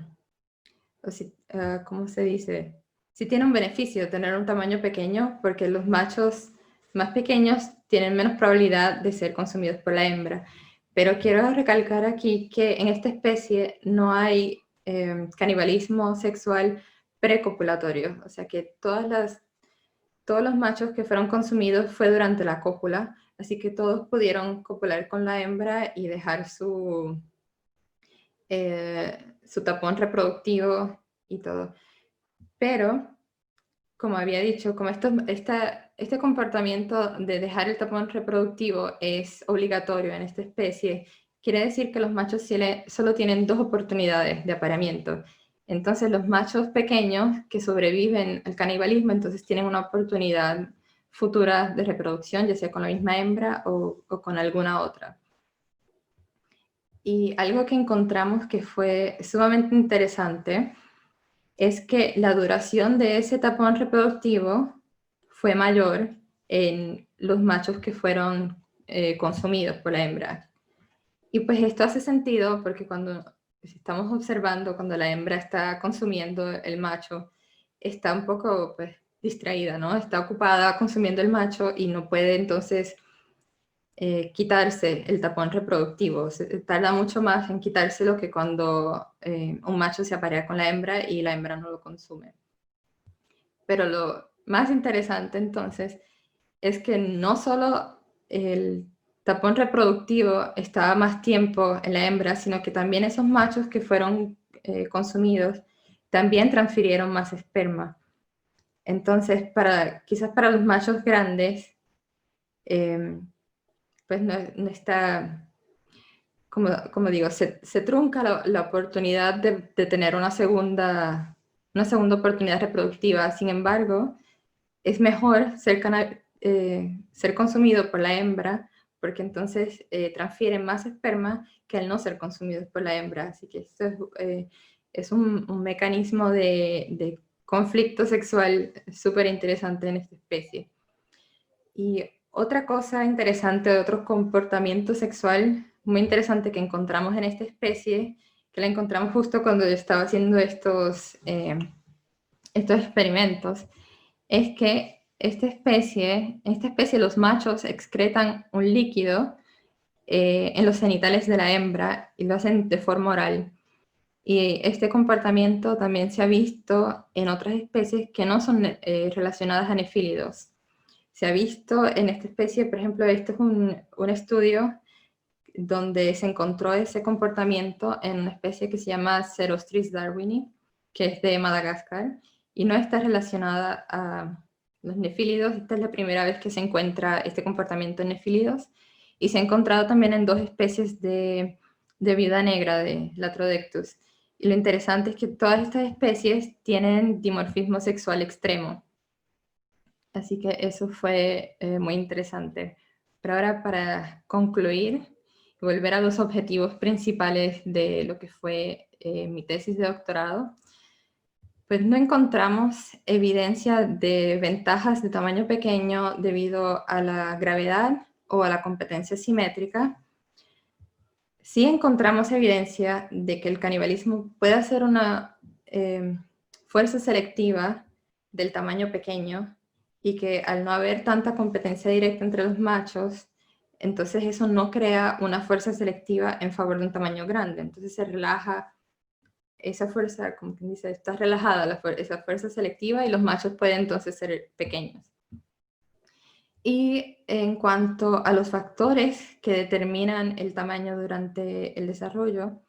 ¿cómo se dice? Sí tiene un beneficio tener un tamaño pequeño porque los machos más pequeños tienen menos probabilidad de ser consumidos por la hembra. Pero quiero recalcar aquí que en esta especie no hay canibalismo sexual precopulatorio, o sea que todos los machos que fueron consumidos fue durante la cópula, así que todos pudieron copular con la hembra y dejar su tapón reproductivo y todo. Pero, como había dicho, como este comportamiento de dejar el tapón reproductivo es obligatorio en esta especie, quiere decir que los machos solo tienen 2 oportunidades de apareamiento. Entonces, los machos pequeños que sobreviven al canibalismo, entonces tienen una oportunidad futura de reproducción, ya sea con la misma hembra o con alguna otra. Y algo que encontramos que fue sumamente interesante es que la duración de ese tapón reproductivo fue mayor en los machos que fueron consumidos por la hembra. Y pues esto hace sentido porque cuando estamos observando, cuando la hembra está consumiendo el macho, está un poco pues, distraída, ¿no? Está ocupada consumiendo el macho y no puede entonces quitarse el tapón reproductivo. Tarda mucho más en quitárselo que cuando un macho se aparea con la hembra y la hembra no lo consume. Pero lo más interesante entonces es que no solo el tapón reproductivo estaba más tiempo en la hembra, sino que también esos machos que fueron consumidos también transfirieron más esperma. Entonces, quizás para los machos grandes, pues no está, como digo, se trunca la oportunidad de tener una segunda oportunidad reproductiva. Sin embargo, es mejor ser consumido por la hembra, porque entonces transfieren más esperma que al no ser consumidos por la hembra. Así que esto es un mecanismo de conflicto sexual súper interesante en esta especie. Y otra cosa interesante, otro comportamiento sexual muy interesante que encontramos en esta especie, que la encontramos justo cuando yo estaba haciendo estos experimentos, es que en esta especie los machos excretan un líquido en los genitales de la hembra y lo hacen de forma oral. Y este comportamiento también se ha visto en otras especies que no son relacionadas a nefílidos. Se ha visto en esta especie, por ejemplo, este es un estudio donde se encontró ese comportamiento en una especie que se llama Cerostris darwini, que es de Madagascar, y no está relacionada a los nefílidos. Esta es la primera vez que se encuentra este comportamiento en nefílidos, y se ha encontrado también en 2 especies de viuda negra de Latrodectus. Y lo interesante es que todas estas especies tienen dimorfismo sexual extremo. Así que eso fue muy interesante. Pero ahora, para concluir y volver a los objetivos principales de lo que fue mi tesis de doctorado, pues no encontramos evidencia de ventajas de tamaño pequeño debido a la gravedad o a la competencia simétrica. Sí encontramos evidencia de que el canibalismo puede ser una fuerza selectiva del tamaño pequeño, y que al no haber tanta competencia directa entre los machos, entonces eso no crea una fuerza selectiva en favor de un tamaño grande. Entonces se relaja esa fuerza, como quien dice, está relajada esa fuerza selectiva, y los machos pueden entonces ser pequeños. Y en cuanto a los factores que determinan el tamaño durante el desarrollo,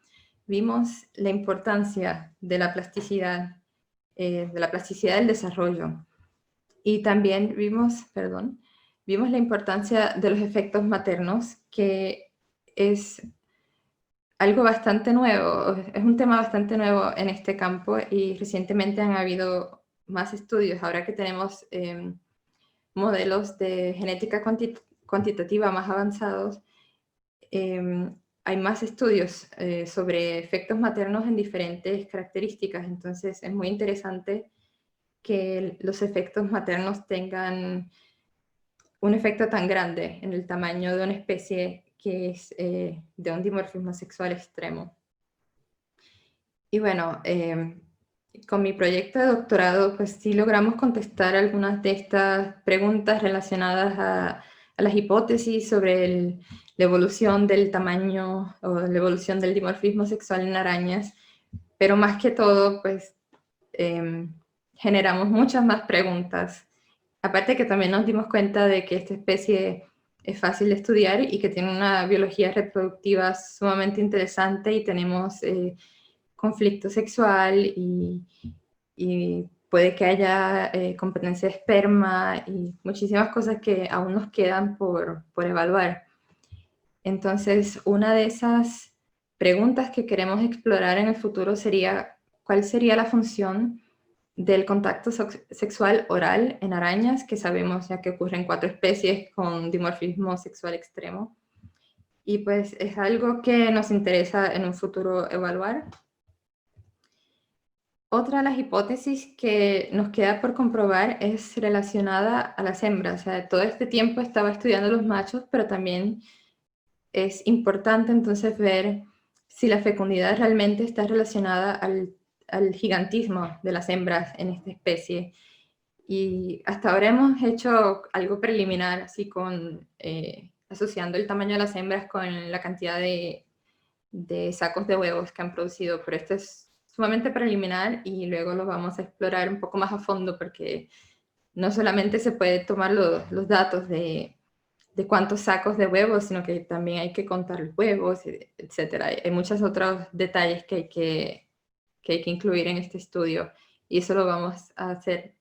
vimos la importancia de la plasticidad del desarrollo. Y también vimos la importancia de los efectos maternos, que es algo bastante nuevo, es un tema bastante nuevo en este campo, y recientemente han habido más estudios. Ahora que tenemos modelos de genética cuantitativa más avanzados, hay más estudios sobre efectos maternos en diferentes características. Entonces es muy interesante que los efectos maternos tengan un efecto tan grande en el tamaño de una especie que es de un dimorfismo sexual extremo. Y bueno, con mi proyecto de doctorado, pues sí logramos contestar algunas de estas preguntas relacionadas a las hipótesis sobre la evolución del tamaño o la evolución del dimorfismo sexual en arañas, pero más que todo, pues generamos muchas más preguntas. Aparte que también nos dimos cuenta de que esta especie es fácil de estudiar y que tiene una biología reproductiva sumamente interesante, y tenemos conflicto sexual, y puede que haya competencia de esperma y muchísimas cosas que aún nos quedan por evaluar. Entonces, una de esas preguntas que queremos explorar en el futuro sería: ¿cuál sería la función del contacto sexual oral en arañas, que sabemos ya que ocurre en 4 especies con dimorfismo sexual extremo? Y pues es algo que nos interesa en un futuro evaluar. Otra de las hipótesis que nos queda por comprobar es relacionada a las hembras. O sea, todo este tiempo estaba estudiando los machos, pero también es importante entonces ver si la fecundidad realmente está relacionada al gigantismo de las hembras en esta especie. Y hasta ahora hemos hecho algo preliminar, así asociando el tamaño de las hembras con la cantidad de sacos de huevos que han producido, pero esto es sumamente preliminar, y luego lo vamos a explorar un poco más a fondo, porque no solamente se puede tomar los datos de cuántos sacos de huevos, sino que también hay que contar los huevos, etc. Hay muchos otros detalles que hay que incluir en este estudio, y eso lo vamos a hacer.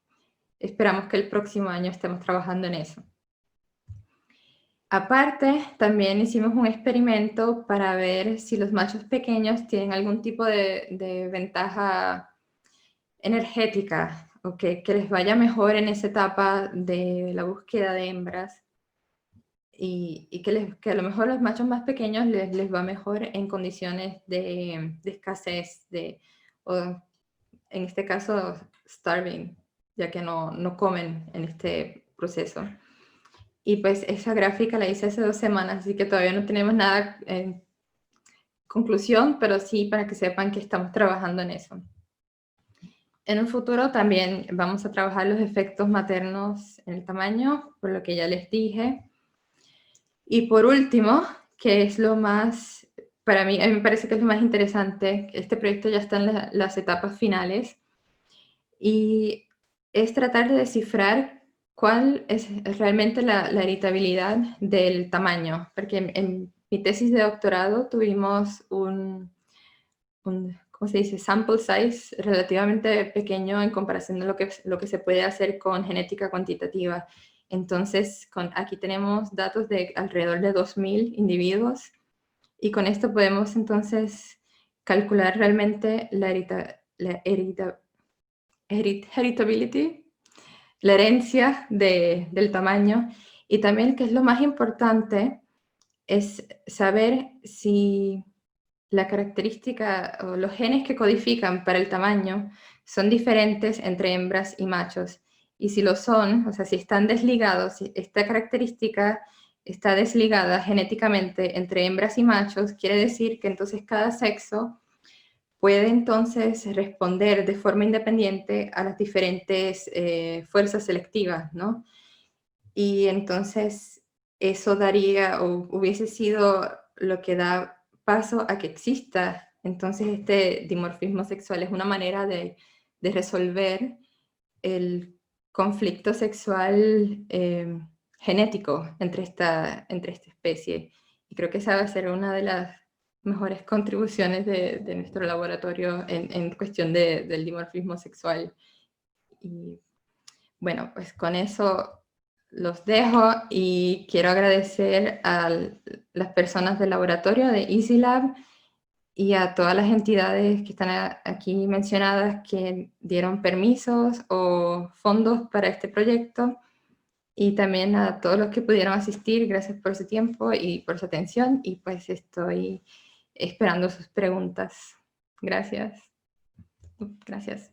Esperamos que el próximo año estemos trabajando en eso. Aparte, también hicimos un experimento para ver si los machos pequeños tienen algún tipo de ventaja energética, o que les vaya mejor en esa etapa de la búsqueda de hembras, y que a lo mejor los machos más pequeños les va mejor en condiciones de escasez, o en este caso starving, ya que no comen en este proceso. Y pues esa gráfica la hice hace 2 semanas, así que todavía no tenemos nada en conclusión, pero sí para que sepan que estamos trabajando en eso. En un futuro también vamos a trabajar los efectos maternos en el tamaño, por lo que ya les dije. Y por último, que es lo más, para mí, a mí me parece que es lo más interesante, este proyecto ya está en las etapas finales, y es tratar de descifrar cuál es realmente la heritabilidad del tamaño, porque en mi tesis de doctorado tuvimos ¿cómo ¿cómo se dice? Sample size relativamente pequeño en comparación a lo que se puede hacer con genética cuantitativa. Entonces, aquí tenemos datos de alrededor de 2.000 individuos y con esto podemos entonces calcular realmente la heritability, la herencia del tamaño, y también, que es lo más importante, es saber si la característica o los genes que codifican para el tamaño son diferentes entre hembras y machos. Y si lo son, o sea, si están desligados, si esta característica está desligada genéticamente entre hembras y machos, quiere decir que entonces cada sexo puede entonces responder de forma independiente a las diferentes fuerzas selectivas, ¿no? Y entonces eso daría o hubiese sido lo que da paso a que exista entonces este dimorfismo sexual. Es una manera de resolver el conflicto sexual genético entre esta especie. Y creo que esa va a ser una de las mejores contribuciones de nuestro laboratorio en cuestión del dimorfismo sexual. Y bueno, pues con eso los dejo y quiero agradecer a las personas del laboratorio de EasyLab y a todas las entidades que están aquí mencionadas que dieron permisos o fondos para este proyecto, y también a todos los que pudieron asistir. Gracias por su tiempo y por su atención, y pues estoy esperando sus preguntas. Gracias. Gracias.